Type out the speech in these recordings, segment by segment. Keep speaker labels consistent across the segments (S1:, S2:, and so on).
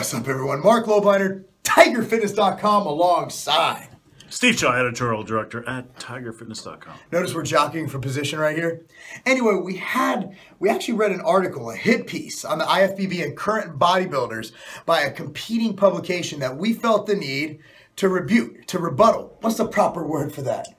S1: What's up, everyone? Mark Lobliner, TigerFitness.com, alongside
S2: Steve Shaw, editorial director at TigerFitness.com.
S1: Notice we're jockeying for position right here. Anyway, we actually read an article, a hit piece on the IFBB and current bodybuilders by a competing publication that we felt the need to rebuttal. What's the proper word for that?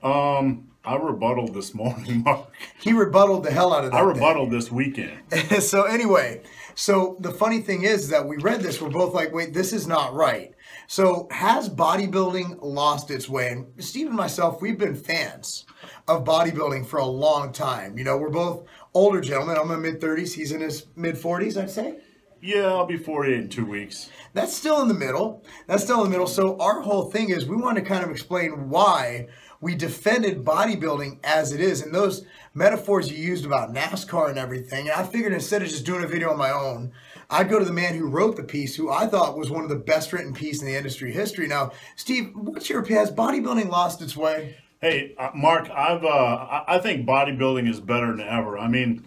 S2: I rebutted this morning, Mark.
S1: He rebutted the hell out of that.
S2: I rebutted this weekend.
S1: So anyway, so the funny thing is that we read this, we're both like, wait, this is not right. So has bodybuilding lost its way? And Steve and myself, we've been fans of bodybuilding for a long time. You know, we're both older gentlemen. I'm in my mid-30s. He's in his mid-40s, I'd say.
S2: Yeah, I'll be 48 in 2 weeks.
S1: That's still in the middle. That's still in the middle. So our whole thing is we want to kind of explain why we defended bodybuilding as it is. And those metaphors you used about NASCAR and everything. And I figured instead of just doing a video on my own, I'd go to the man who wrote the piece, who I thought was one of the best written pieces in the industry history. Now, Steve, what's your opinion? Has bodybuilding lost its way?
S2: Hey, Mark, I think bodybuilding is better than ever. I mean,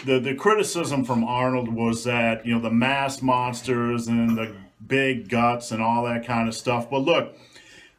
S2: the criticism from Arnold was that, you know, the mass monsters and the big guts and all that kind of stuff. But look,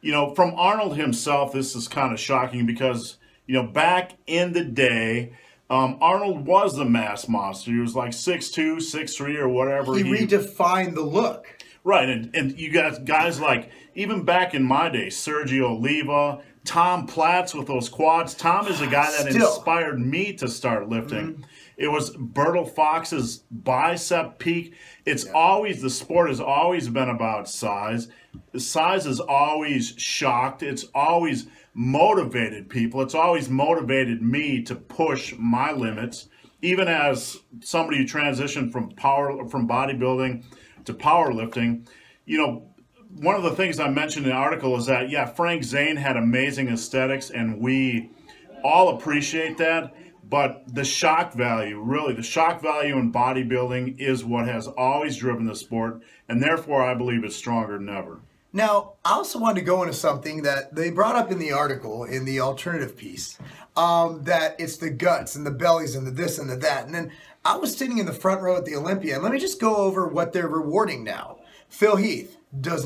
S2: you know, from Arnold himself, this is kind of shocking because, you know, back in the day, Arnold was the mass monster. He was like 6'2", 6'3", or whatever.
S1: He redefined the look.
S2: Right, and you got guys like, even back in my day, Sergio Oliva, Tom Platz with those quads. Tom is a guy that inspired me to start lifting. It was Bertil Fox's bicep peak. It's always, the sport has always been about size. The size has always shocked. It's always motivated people. It's always motivated me to push my limits. Even as somebody who transitioned from bodybuilding to powerlifting, you know, one of the things I mentioned in the article is that, yeah, Frank Zane had amazing aesthetics, and we all appreciate that. But the shock value, really, the shock value in bodybuilding is what has always driven the sport, and therefore I believe it's stronger than ever.
S1: Now, I also wanted to go into something that they brought up in the article, in the alternative piece, that it's the guts and the bellies and the this and the that. And then I was sitting in the front row at the Olympia, and let me just go over what they're rewarding now. Phil Heath did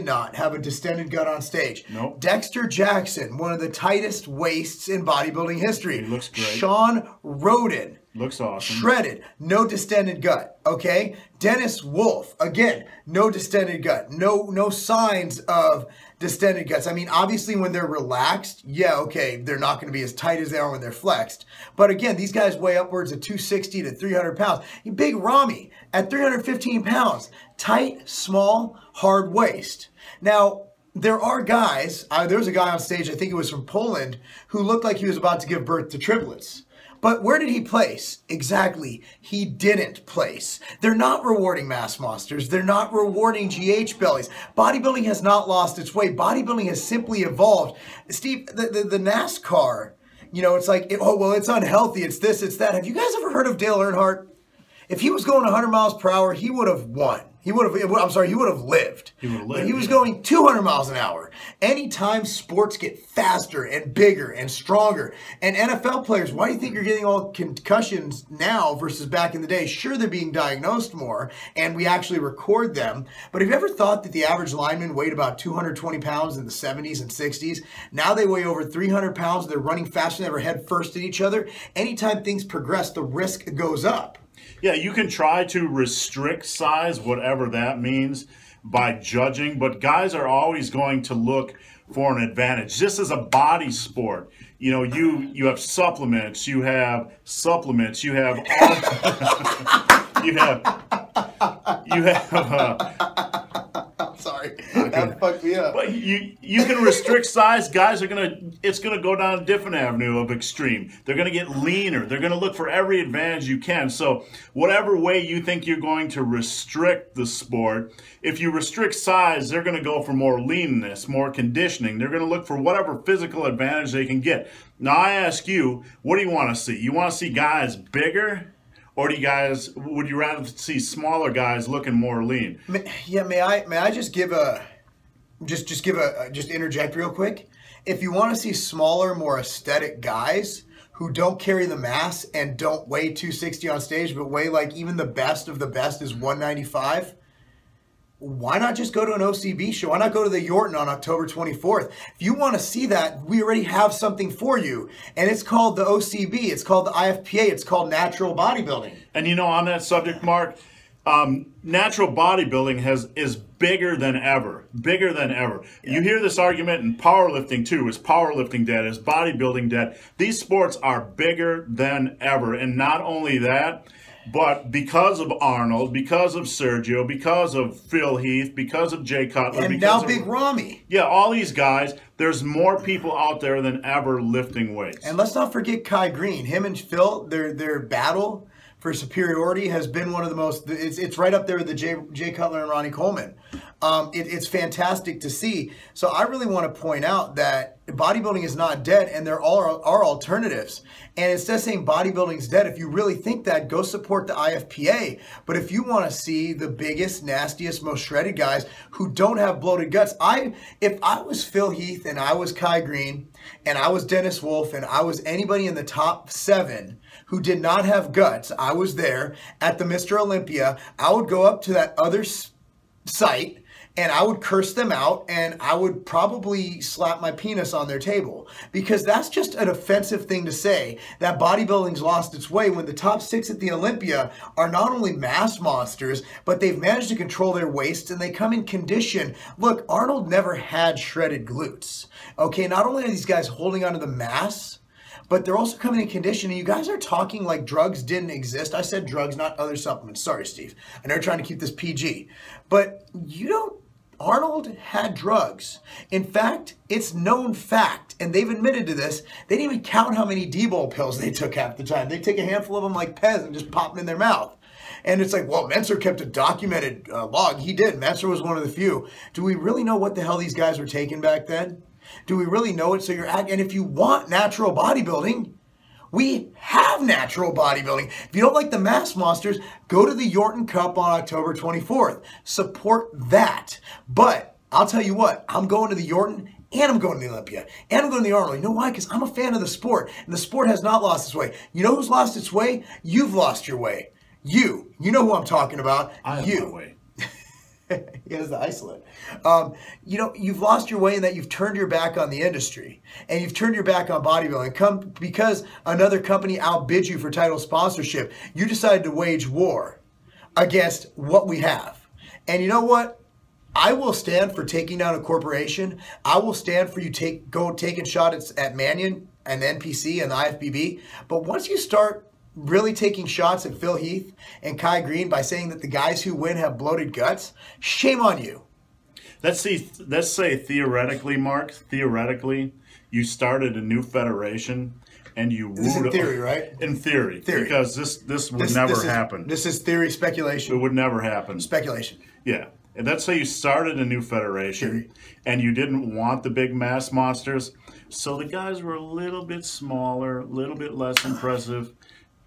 S1: not have a distended gut on stage.
S2: Nope.
S1: Dexter Jackson, one of the tightest waists in bodybuilding history.
S2: He looks great.
S1: Sean Roden.
S2: Looks awesome.
S1: Shredded, no distended gut, okay? Dennis Wolf, again, no distended gut, no signs of distended guts. I mean, obviously when they're relaxed, yeah, okay, they're not going to be as tight as they are when they're flexed. But again, these guys weigh upwards of 260 to 300 pounds. Big Rami at 315 pounds, tight, small, hard waist. Now, there are guys, there was a guy on stage, I think it was from Poland, who looked like he was about to give birth to triplets. But where did he place? Exactly, he didn't place. They're not rewarding mass monsters. They're not rewarding GH bellies. Bodybuilding has not lost its way. Bodybuilding has simply evolved. Steve, the NASCAR, you know, it's like, oh, well, it's unhealthy. It's this, it's that. Have you guys ever heard of Dale Earnhardt? If he was going 100 miles per hour, he would have won. He would have, I'm sorry, he would have lived.
S2: He would have lived.
S1: But he was going 200 miles an hour. Anytime sports get faster and bigger and stronger, and NFL players, why do you think you're getting all concussions now versus back in the day? Sure, they're being diagnosed more, and we actually record them. But have you ever thought that the average lineman weighed about 220 pounds in the 70s and 60s? Now they weigh over 300 pounds. They're running faster than ever, head first at each other. Anytime things progress, the risk goes up.
S2: Yeah, you can try to restrict size, whatever that means, by judging, but guys are always going to look for an advantage. This is a body sport. You know, you have supplements, you have
S1: Sorry, that fucked me up.
S2: But you can restrict size. Guys are it's gonna go down a different avenue of extreme. They're gonna get leaner. They're gonna look for every advantage you can. So whatever way you think you're going to restrict the sport, if you restrict size, they're gonna go for more leanness, more conditioning. They're gonna look for whatever physical advantage they can get. Now I ask you, what do you want to see? You want to see guys bigger? Or would you rather see smaller guys looking more lean?
S1: Yeah, may I just give just interject real quick? If you want to see smaller, more aesthetic guys who don't carry the mass and don't weigh 260 on stage, but weigh like even the best of the best is 195, why not just go to an OCB show? Why not go to the Yorton on October 24th? If you want to see that, we already have something for you. And it's called the OCB. It's called the IFPA. It's called Natural Bodybuilding.
S2: And you know, on that subject, Mark, natural bodybuilding is bigger than ever. Bigger than ever. Yeah. You hear this argument in powerlifting too. Is powerlifting dead? Is bodybuilding dead? These sports are bigger than ever. And not only that, but because of Arnold, because of Sergio, because of Phil Heath, because of Jay Cutler,
S1: and now Big Ramy.
S2: Yeah, all these guys, there's more people out there than ever lifting weights.
S1: And let's not forget Kai Green. Him and Phil, their battle for superiority has been one of the most, it's right up there with the Jay Cutler and Ronnie Coleman. It's fantastic to see. So I really want to point out that bodybuilding is not dead, and there are alternatives. And instead of saying bodybuilding is dead, if you really think that, go support the IFPA. But if you want to see the biggest, nastiest, most shredded guys who don't have bloated guts, if I was Phil Heath and I was Kai Green and I was Dennis Wolf and I was anybody in the top 7 who did not have guts, I was there at the Mr. Olympia, I would go up to that other site and I would curse them out, and I would probably slap my penis on their table, because that's just an offensive thing to say, that bodybuilding's lost its way, when the top 6 at the Olympia are not only mass monsters, but they've managed to control their waists and they come in condition. Look, Arnold never had shredded glutes. Okay, not only are these guys holding onto the mass, but they're also coming in condition, and you guys are talking like drugs didn't exist. I said drugs, not other supplements. Sorry, Steve. I know you're trying to keep this PG. But Arnold had drugs. In fact, it's known fact, and they've admitted to this, they didn't even count how many D-bol pills they took half the time. They take a handful of them like Pez and just pop them in their mouth. And it's like, well, Menser kept a documented log. He did. Menser was one of the few. Do we really know what the hell these guys were taking back then? Do we really know it? So and if you want natural bodybuilding, we have natural bodybuilding. If you don't like the mass monsters, go to the Yorton Cup on October 24th. Support that. But I'll tell you what, I'm going to the Yorton, and I'm going to the Olympia, and I'm going to the Arnold. You know why? Because I'm a fan of the sport, and the sport has not lost its way. You know who's lost its way? You've lost your way. You know who I'm talking about.
S2: I have my way.
S1: He has the isolate. You've lost your way in that you've turned your back on the industry, and you've turned your back on bodybuilding. Because another company outbids you for title sponsorship, you decided to wage war against what we have. And you know what? I will stand for taking down a corporation. I will stand for you taking shots at Mannion and the NPC and the IFBB. But once you start really taking shots at Phil Heath and Kai Green by saying that the guys who win have bloated guts, shame on you.
S2: Let's say theoretically, Mark, you started a new federation and you
S1: This is in theory, right?
S2: In theory. Because this would never happen.
S1: This is theory, speculation.
S2: It would never happen.
S1: Speculation.
S2: Yeah. And let's say you started a new federation and you didn't want the big mass monsters, so the guys were a little bit smaller, a little bit less impressive.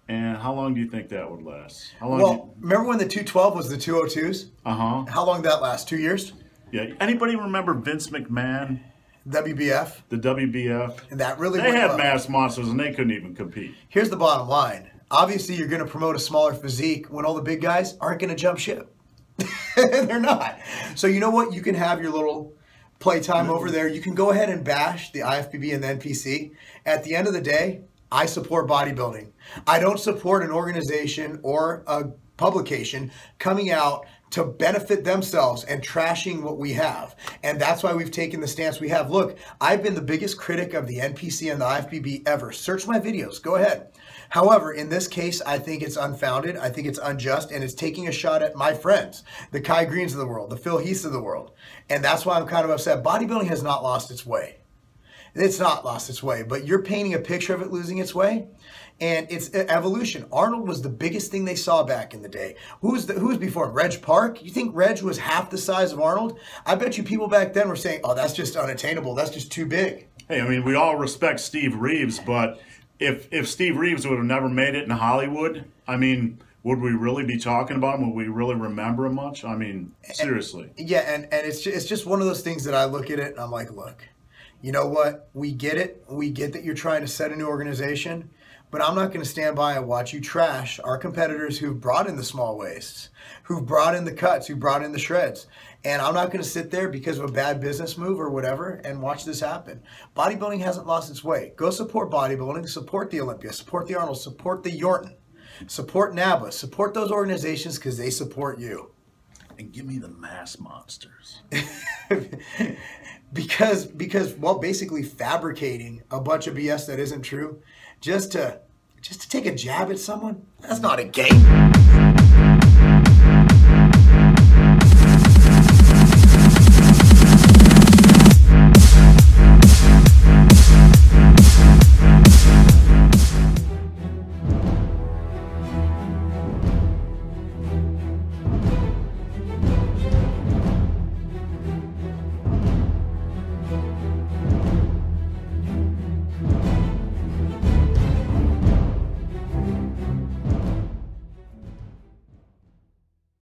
S2: And how long do you think that would last?
S1: Remember when the 212 was the 202s?
S2: Uh-huh.
S1: How long did that last? 2 years?
S2: Yeah. Anybody remember Vince McMahon?
S1: WBF?
S2: The WBF.
S1: And that really
S2: They had mass monsters and they couldn't even compete.
S1: Here's the bottom line. Obviously, you're going to promote a smaller physique when all the big guys aren't going to jump ship. They're not. So you know what? You can have your little playtime over there. You can go ahead and bash the IFBB and the NPC. At the end of the day, I support bodybuilding. I don't support an organization or a publication coming out to benefit themselves and trashing what we have. And that's why we've taken the stance we have. Look, I've been the biggest critic of the NPC and the IFBB ever. Search my videos. Go ahead. However, in this case, I think it's unfounded. I think it's unjust, and it's taking a shot at my friends, the Kai Greens of the world, the Phil Heaths of the world. And that's why I'm kind of upset. Bodybuilding has not lost its way. It's not lost its way, but you're painting a picture of it losing its way, and it's evolution. Arnold was the biggest thing they saw back in the day. Who was before him? Reg Park? You think Reg was half the size of Arnold? I bet you people back then were saying, oh, that's just unattainable. That's just too big.
S2: Hey, I mean, we all respect Steve Reeves, but if Steve Reeves would have never made it in Hollywood, I mean, would we really be talking about him? Would we really remember him much? I mean, seriously.
S1: Yeah, and it's just one of those things that I look at it and I'm like, look, you know what? We get it. We get that you're trying to set a new organization. But I'm not going to stand by and watch you trash our competitors who've brought in the small waists, who've brought in the cuts, who brought in the shreds. And I'm not going to sit there because of a bad business move or whatever and watch this happen. Bodybuilding hasn't lost its way. Go support bodybuilding, support the Olympia, support the Arnold, support the Yorton, support NABA, support those organizations because they support you.
S2: And give me the mass monsters.
S1: because well, basically fabricating a bunch of BS that isn't true just to take a jab at someone, that's not a game.